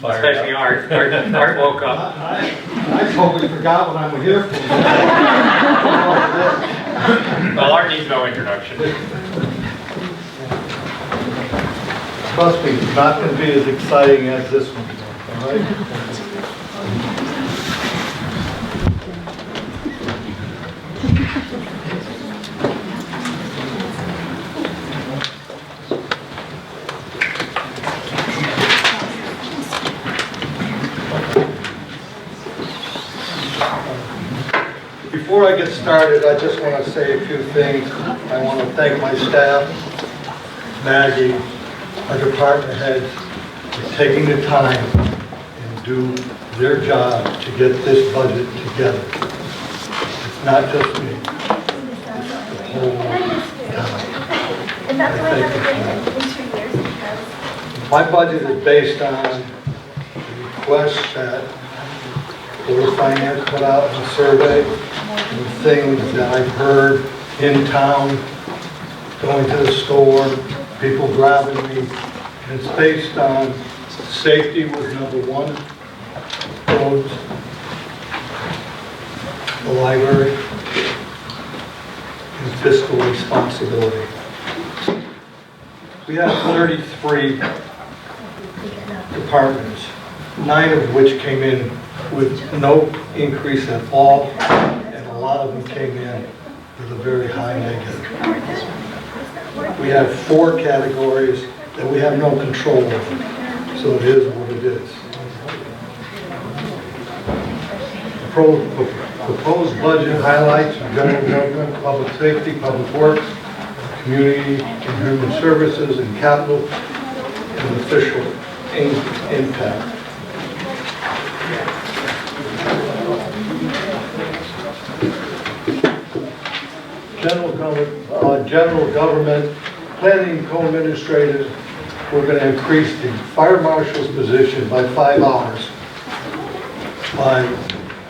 Especially Art. Art woke up. I totally forgot what I'm here for. Well, Art needs no introduction. Trust me, it's not going to be as exciting as this one, all right? Before I get started, I just want to say a few things. I want to thank my staff, Maggie, our department heads, for taking the time and do their job to get this budget together. It's not just me, it's the whole town. My budget is based on the requests that Board of Finance put out in a survey, and things that I've heard in town, going to the store, people grabbing me, and it's based on safety was number one, roads, the library, and fiscal responsibility. We have 33 departments, 9 of which came in with no increase at all, and a lot of them came in with a very high negative. We have 4 categories that we have no control over, so it is what it is. Proposed budget highlights general government, public safety, public works, community and human services, and capital and official impact. General government, planning co-administrators, we're going to increase the fire marshal's position by 5 hours by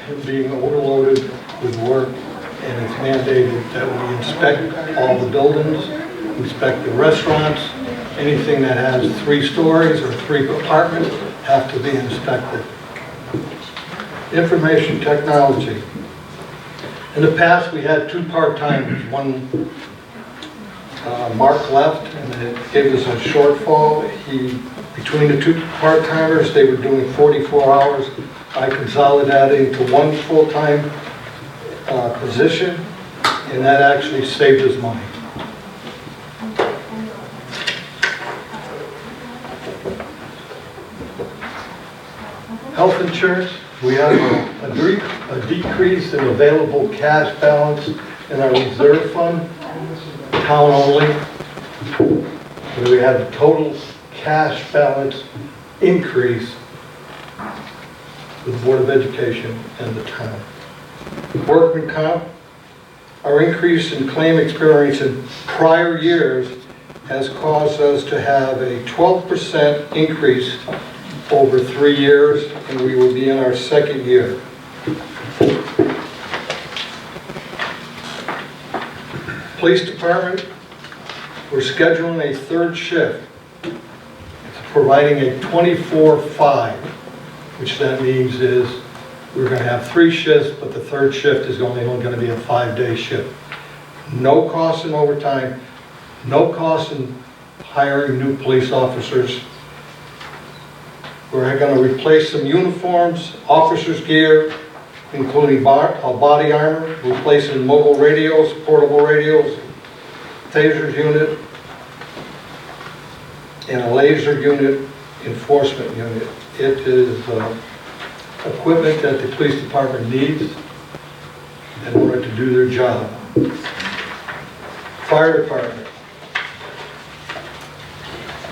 him being overloaded with work, and it's mandated that we inspect all the buildings, inspect the restaurants, anything that has 3 stories or 3 apartments have to be inspected. Information technology. In the past, we had 2 part-timers. One, Mark left, and it gave us a shortfall. Between the 2 part-timers, they were doing 44 hours. I consolidated into 1 full-time position, and that actually saved us money. Health insurance. We have a decrease in available cash balance in our reserve fund, town only. We have a total cash balance increase with the Board of Education and the town. Workman comp, our increase in claim experience in prior years has caused us to have a 12% increase over 3 years, and we will be in our 2nd year. Police department, we're scheduling a 3rd shift. It's providing a 24/5, which that means is we're going to have 3 shifts, but the 3rd shift is only going to be a 5-day shift. No cost in overtime, no cost in hiring new police officers. We're going to replace some uniforms, officers' gear, including body armor, replacing mobile radios, portable radios, tasers unit, and a laser unit, enforcement unit. It is equipment that the police department needs in order to do their job. Fire department.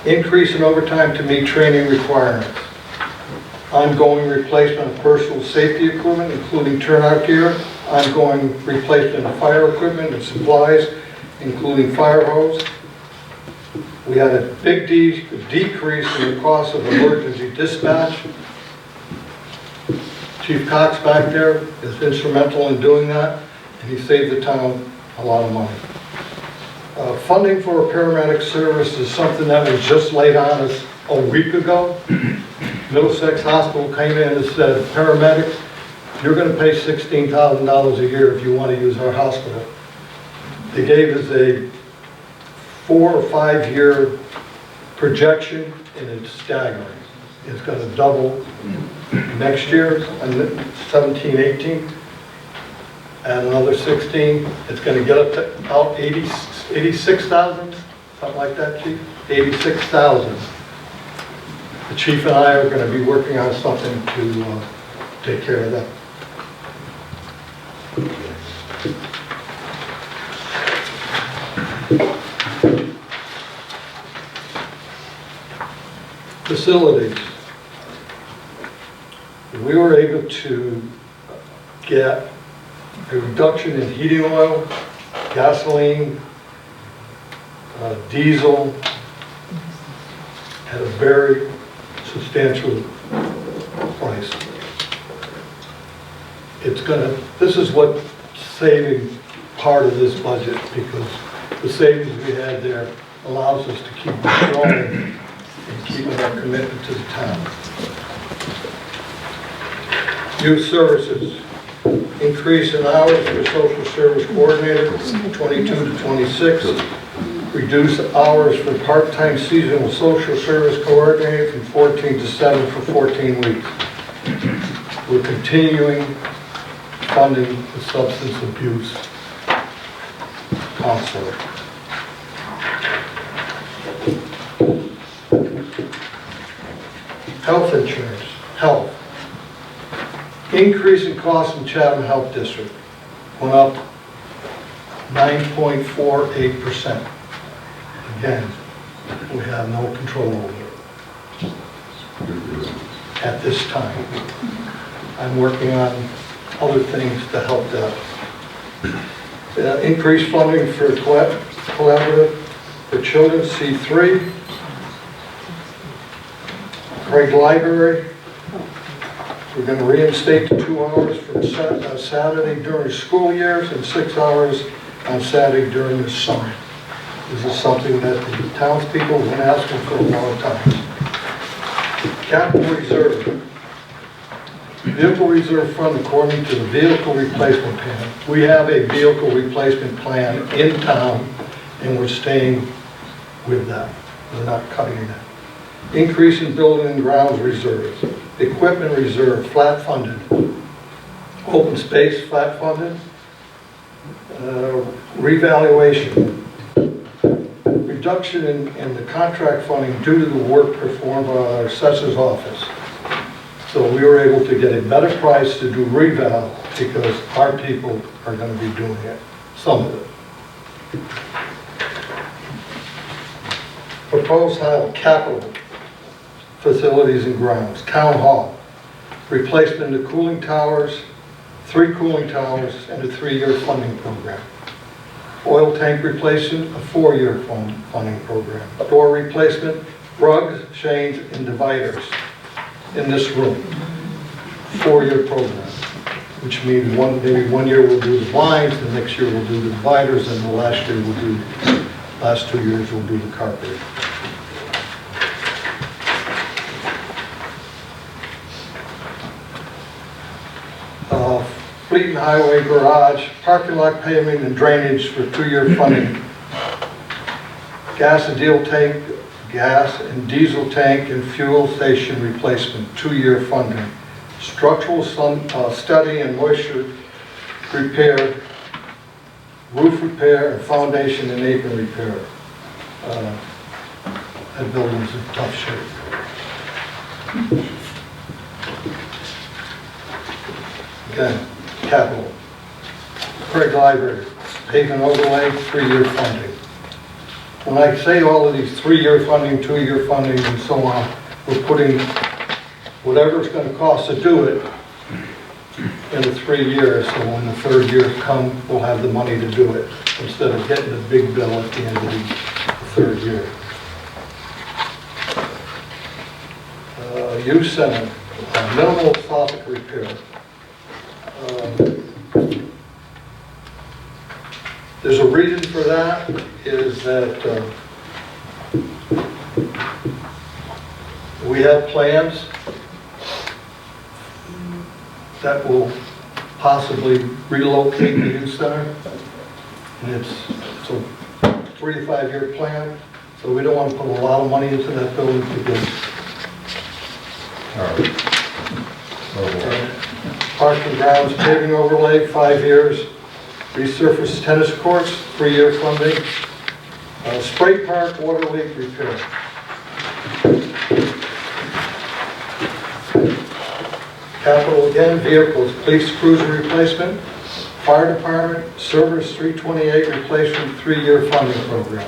Increase in overtime to meet training requirements. Ongoing replacement of personal safety equipment, including turnout gear. Ongoing replacement of fire equipment and supplies, including fire hose. We had a big decrease in the cost of emergency dispatch. Chief Cox back there is instrumental in doing that, and he saved the town a lot of money. Funding for a paramedic service is something that was just laid on us a week ago. Middlesex Hospital came in and said, paramedics, you're gonna pay $16,000 a year if you wanna use our hospital. They gave us a 4 or 5 year projection, and it's staggering. It's gonna double next year, and 17, 18, and another 16. It's gonna get up to about 86,000, something like that, Chief? 86,000. The chief and I are gonna be working on something to take care of that. Facilities. We were able to get a reduction in heating oil, gasoline, diesel at a very substantial price. This is what saving part of this budget, because the savings we had there allows us to keep growing and keeping our commitment to the town. Youth services, increase in hours for social service coordinator, 22 to 26. Reduce hours for part-time seasonal social service coordinator from 14 to 7 for 14 weeks. We're continuing funding the substance abuse counselor. Health insurance, health. Increase in cost in Chatham Health District went up 9.48%. Again, we have no control over it at this time. I'm working on other things to help that. Increased funding for collaborative for children, C3. Craig Library, we're going to reinstate the 2 hours from Saturday during school years and 6 hours on Saturday during the summer. This is something that the townspeople have been asking for a long time. Capital reserve. Vehicle reserve fund according to the vehicle replacement plan. We have a vehicle replacement plan in town, and we're staying with that. We're not cutting that. Increase in building and grounds reserves. Equipment reserve, flat funded. Open space, flat funded. Revaluation. Reduction in the contract funding due to the work performed by our assessor's office. So we were able to get a better price to do reval because our people are going to be doing it, some of it. Proposed capital facilities and grounds, town hall, replacement of cooling towers, 3 cooling towers, and a 3-year funding program. Oil tank replacement, a 4-year funding program. Door replacement, rugs, chains, and dividers in this room. 4-year program, which means maybe one year we'll do the blinds, the next year we'll do the dividers, and the last 2 years we'll do the carpet. Fleet and highway garage, parking lot paving and drainage for 2-year funding. Gas and diesel tank and fuel station replacement, 2-year funding. Structural study and moisture repair, roof repair, and foundation and apron repair. That building's in tough shape. Again, capital. Craig Library, paving overlay, 3-year funding. When I say all of these 3-year funding, 2-year funding, and so on, we're putting whatever it's going to cost to do it in the 3 years, so when the 3rd year comes, we'll have the money to do it, instead of getting the big bill at the end of the 3rd year. Youth Center, minimal soffit repair. There's a reason for that, is that we We have plans that will possibly relocate the youth center. And it's a 3 to 5 year plan, so we don't want to put a lot of money into that building to begin. Park and grounds paving overlay, 5 years. Resurface tennis courts, 3-year funding. Spray park water leak repair. Capital again, vehicles, police cruiser replacement, fire department, service 328 replacement, 3-year funding program.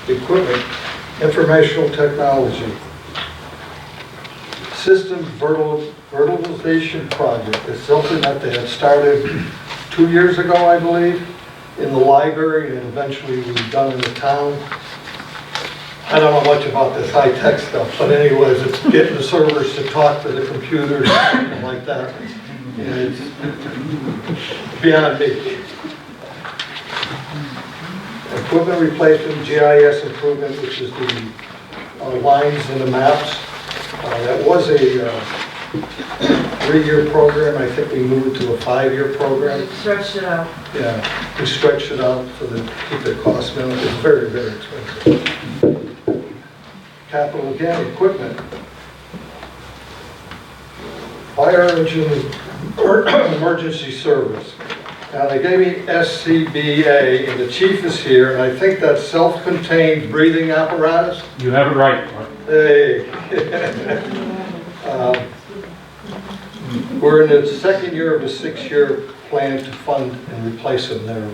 Equipment, informational technology. System verticalization project is something that they had started 2 years ago, I believe, in the library, and eventually we've done in the town. I don't know much about this high-tech stuff, but anyways, it's getting the servers to talk to the computers and something like that. And it's beyond me. Equipment replacement, GIS improvement, which is the lines in the maps. That was a 3-year program. I think we moved to a 5-year program. Stretched it out. Yeah, we stretched it out so that keep the cost down. It's very, very expensive. Capital again, equipment. Fire engine emergency service. Now they gave me SCBA, and the chief is here, and I think that's self-contained breathing apparatus. You have it right, Mark. Hey. We're in the 2nd year of a 6-year plan to fund and replace them. They're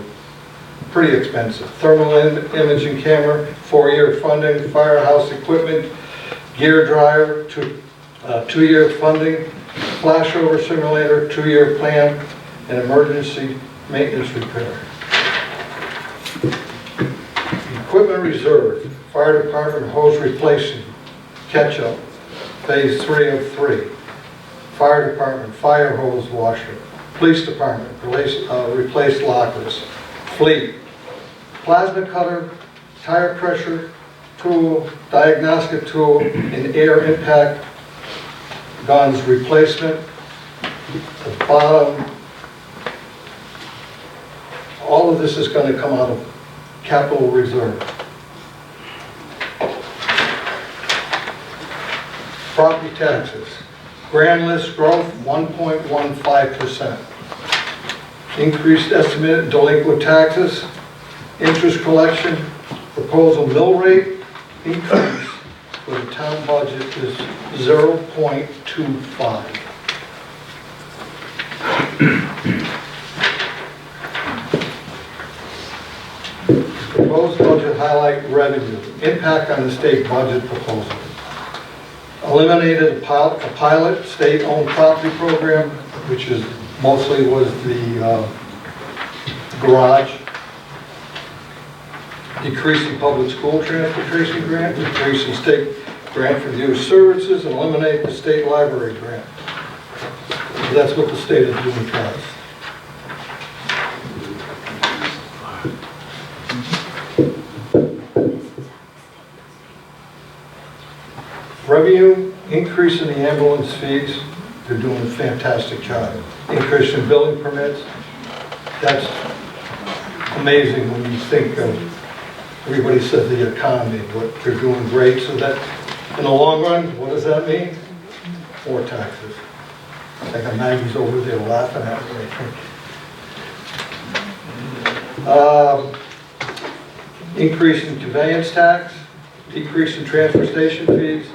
pretty expensive. Thermal imaging camera, 4-year funding. Firehouse equipment, gear dryer, 2-year funding. Flashover simulator, 2-year plan. And emergency maintenance repair. Equipment reserve, fire department hose replacement, catch-up, phase 3 of 3. Fire department, fire hose washer. Police department, replace lockers. Fleet, plasma cutter, tire pressure tool, diagnostic tool, and air impact guns replacement. The bottom, all of this is going to come out of capital reserve. Property taxes. Grand list growth, 1.15%. Increased estimated delinquent taxes. Interest collection. Proposal mill rate increase for the town budget is 0.25. Proposed budget highlight revenue. Impact on the state budget proposal. Eliminated a pilot state-owned property program, which is mostly was the garage. Decreasing public school transportation grant, decreasing state grant for youth services, and eliminate the state library grant. So that's what the state is doing for us. Revenue, increase in the ambulance fees. They're doing a fantastic job. Increase in building permits. That's amazing when you think of, everybody says the economy, but they're doing great. So that, in the long run, what does that mean? More taxes. I think Maggie's over there laughing at me, I think. Increase in conveyance tax. Decrease in transfer station fees,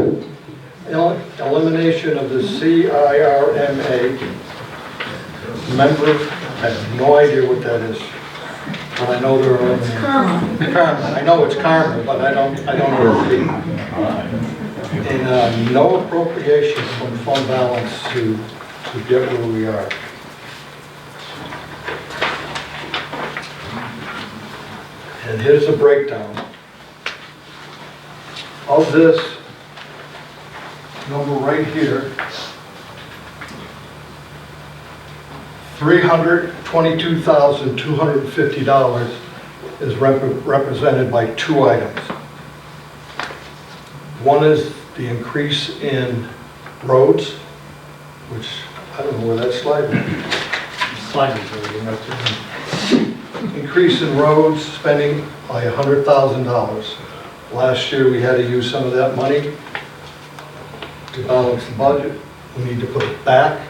elimination of the CIRMA member. I have no idea what that is, but I know there are. It's karma. Karma. I know it's karma, but I don't know what it means. And no appropriation from fund balance to get where we are. And here's a breakdown of this number right here. 300 $22,250 is represented by two items. One is the increase in roads, which I don't know where that slide went. Slide is over, you know, Increase in roads spending by $100,000. Last year, we had to use some of that money to balance the budget. We need to put it back,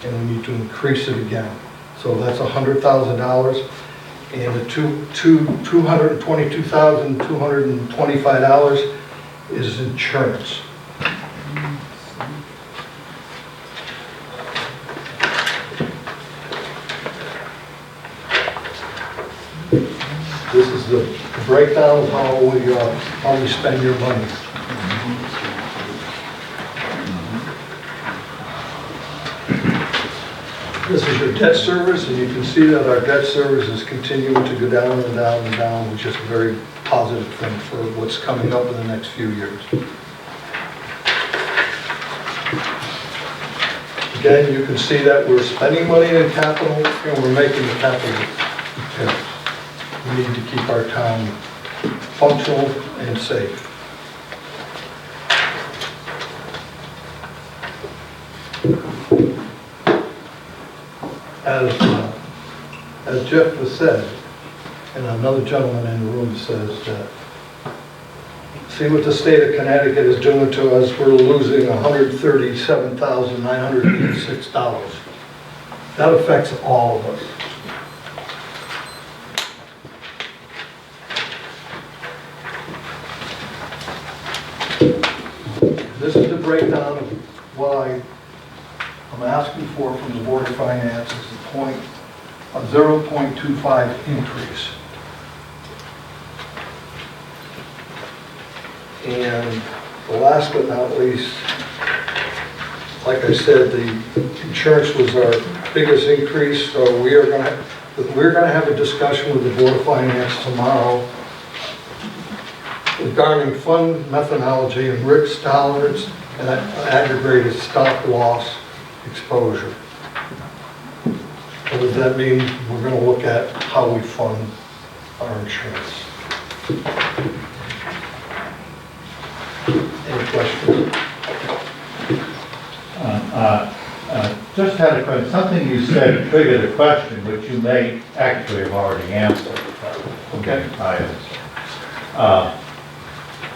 and we need to increase it again. So that's $100,000. And the $222,225 is insurance. This is the breakdown of how we spend your money. This is your debt service, and you can see that our debt service is continuing to go down and down and down, which is a very positive thing for what's coming up in the next few years. Again, you can see that we're spending money in capital, and we're making the capital repairs. We need to keep our town functional and safe. As Jeff has said, and another gentleman in the room says that, see what the state of Connecticut is doing to us. We're losing $137,986. That affects all of us. This is the breakdown of what I'm asking for from the Board of Finance is a 0.25 increase. And the last but not least, like I said, the insurance was our biggest increase, so we're going to have a discussion with the Board of Finance tomorrow regarding fund methodology and risk tolerance and aggravated stop loss exposure. What does that mean? We're going to look at how we fund our insurance. Any questions? Just had a question. Something you said triggered a question which you may actually have already answered. Okay.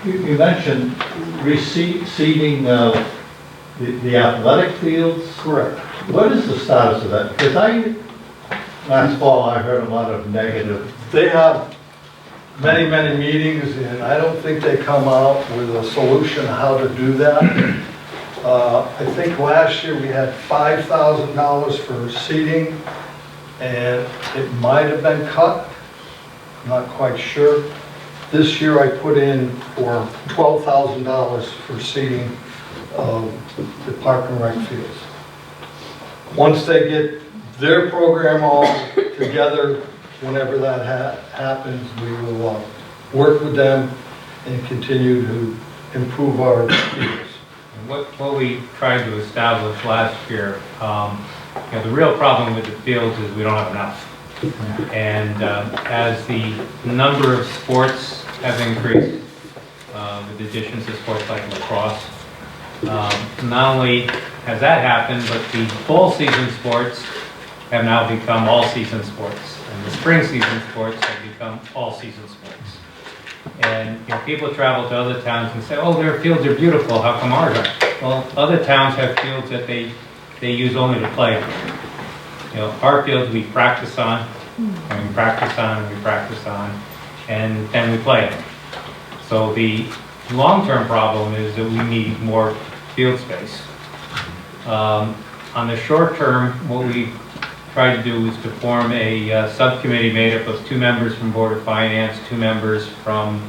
You mentioned seeding the athletic fields. Correct. What is the status of that? Because last fall I heard a lot of negative. They have many, many meetings, and I don't think they come out with a solution how to do that. I think last year we had $5,000 for seeding, and it might have been cut. I'm not quite sure. This year I put in for $12,000 for seeding the park and rec fields. Once they get their program all together, whenever that happens, we will work with them and continue to improve our fields. What we tried to establish last year, the real problem with the fields is we don't have enough. And as the number of sports have increased, with additions to sports like lacrosse, not only has that happened, but the fall season sports have now become all-season sports, and the spring season sports have become all-season sports. And people travel to other towns and say, "Oh, their fields are beautiful. How come ours aren't?" Well, other towns have fields that they use only to play on. Our fields we practice on, and we practice on, and we practice on, and then we play them. So the long-term problem is that we need more field space. On the short term, what we tried to do was to form a subcommittee made up of 2 members from Board of Finance, 2 members from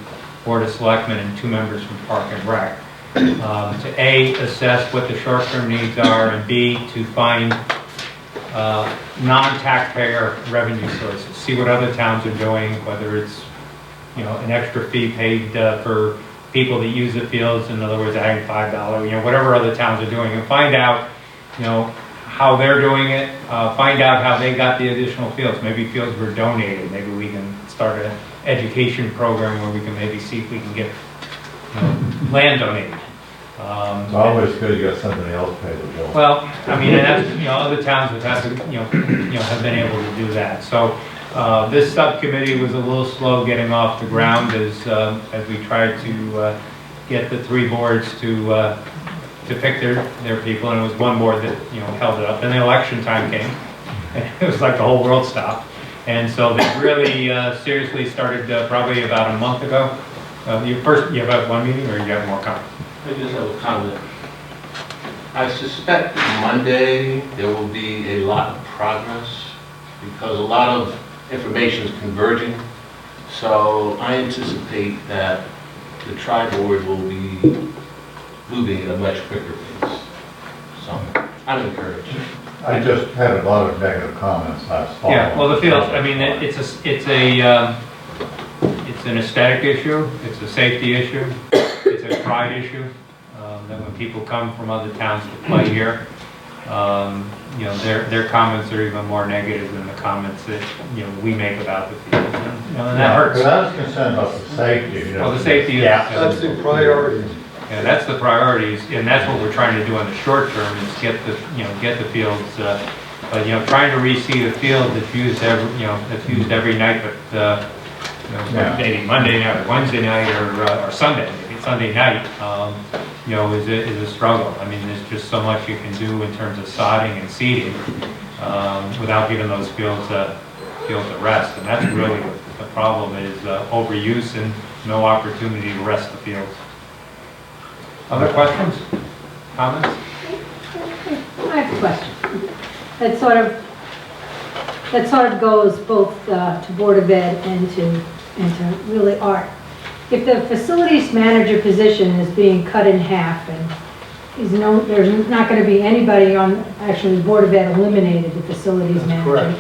Board of Selectmen, and 2 members from Park and Rec. To A, assess what the short-term needs are, and B, to find non-taxpayer revenue sources. See what other towns are doing, whether it's an extra fee paid for people that use the fields, in other words, adding $5, whatever other towns are doing, and find out, how they're doing it, find out how they got the additional fields. Maybe fields were donated. Maybe we can start an education program where we can maybe see if we can get land donated. It's always good to get somebody else pay the bill. Well, I mean, and that's, other towns have had to, have been able to do that. So this subcommittee was a little slow getting off the ground as we tried to get the three boards to pick their people, and it was one board that held it up. Then the election time came, and it was like the whole world stopped. And so they really seriously started probably about a month ago. You have one meeting, or you have more coming? I just have a comment. I suspect Monday there will be a lot of progress because a lot of information is converging. So I anticipate that the tri-board will be moving at a much quicker pace. So I'm encouraged. I just had a lot of negative comments last fall. Yeah, well, the fields, I mean, it's an aesthetic issue, it's a safety issue, it's a pride issue, that when people come from other towns to play here, their comments are even more negative than the comments that, we make about the fields, and that hurts. But I was concerned about the safety, Well, the safety is. Yeah. That's the priority. Yeah, that's the priorities, and that's what we're trying to do in the short term, is get the fields, but, trying to reseed a field that's used every night, but, Yeah. maybe Monday night, or Wednesday night, or Sunday, maybe Sunday night, is a struggle. I mean, there's just so much you can do in terms of sodding and seeding, without giving those fields a rest, and that's really what the problem is, overuse and no opportunity to rest the fields. Other questions? Comments? I have a question. That sort of goes both to Board of Ed and to really Art. If the facilities manager position is being cut in half and there's not going to be anybody on, actually Board of Ed eliminated the facilities manager. Correct.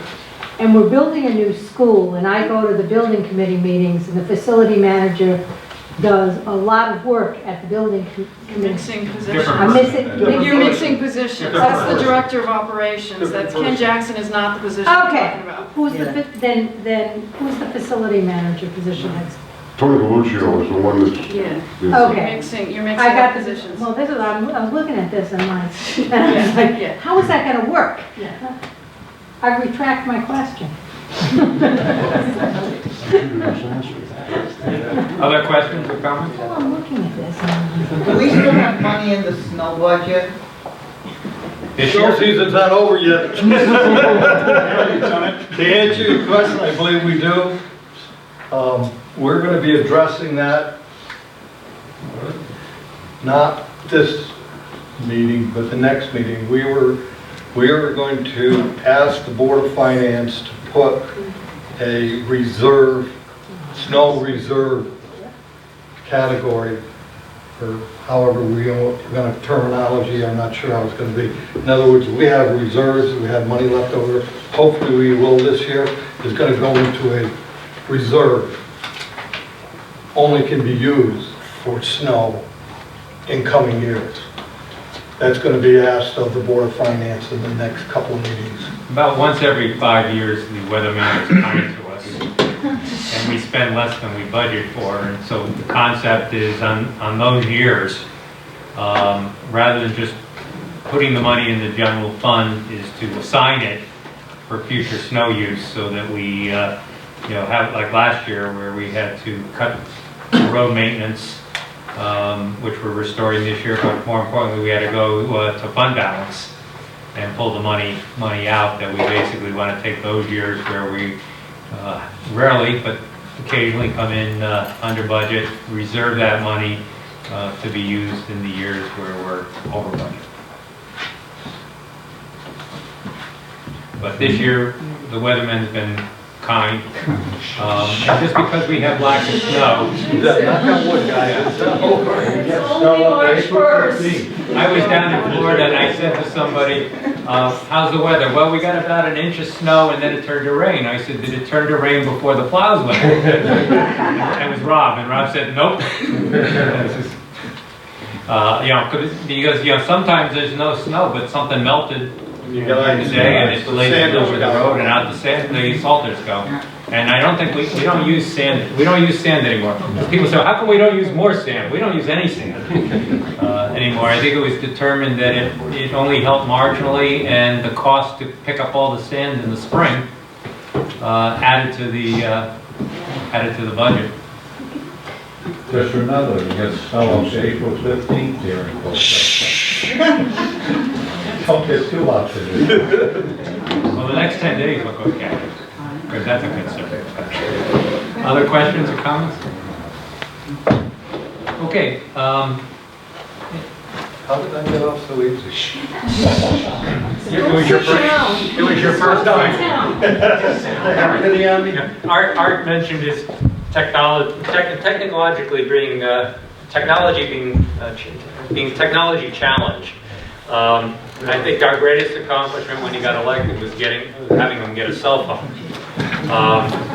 And we're building a new school, and I go to the building committee meetings, and the facility manager does a lot of work at the building committee. Mixing positions. I'm missing. You're mixing positions. That's the director of operations. That's Ken Jackson is not the position we're Okay, talking about. who's then who's the facility manager position that's? Tony Galuccio is the one that's, Yeah. is- Okay. You're mixing I got up the positions. Well, this is, I was looking at this and I was like, Yeah. how is that gonna work? Yeah. I retract my question. Other questions or comments? Well, I'm looking at this and I'm like, Do we still have money in the snow budget? This Snow year? season's not over yet. To answer your question, I believe we do. We're going to be addressing that, not this meeting, but the next meeting. We are going to ask the Board of Finance to put a reserve, snow reserve category, or however we're going to terminology, I'm not sure how it's going to be. In other words, we have reserves, we have money left over, hopefully we will this year, is going to go into a reserve. Only can be used for snow in coming years. That's going to be asked of the Board of Finance in the next couple of meetings. About once every 5 years, the weatherman is kind to us, and we spend less than we budget for. And so the concept is on those years, rather than just putting the money in the general fund, is to assign it for future snow use, so that we, have like last year where we had to cut road maintenance, which we're restoring this year, but more importantly, we had to go to fund balance and pull the money out, that we basically want to take those years where we rarely, but occasionally come in under budget, reserve that money to be used in the years where we're over budget. But this year, the weatherman's been kind, and just because we have lack of snow, Knock on wood, guys. Only March 1st. I was down in Florida and I said to somebody, how's the weather? Well, we got about an inch of snow and then it turned to rain. I said, did it turn to rain before the plows went? It was Rob, and Rob said, nope. Because sometimes there's no snow, but something melted You during the day, and it lays it over the road and out the sand, the salters go. And I don't think we don't use sand anymore. People say, how come we don't use more sand? We don't use any sand anymore. I think it was determined that it only helped marginally, and the cost to pick up all the sand in the spring added to the budget. Just remember, you get snow on April 15th here in Colchester. Don't get too optimistic. Well, the next 10 days look okay, because that's a concern. Other questions or comments? Okay. How did I get off so easy? It was your first time. Everything on me? Art mentioned his technologically being technology challenged. I think our greatest accomplishment when he got elected was having him get a cell phone.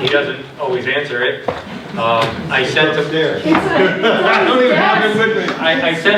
He doesn't always answer it. I sent him there. It's on his desk. I sent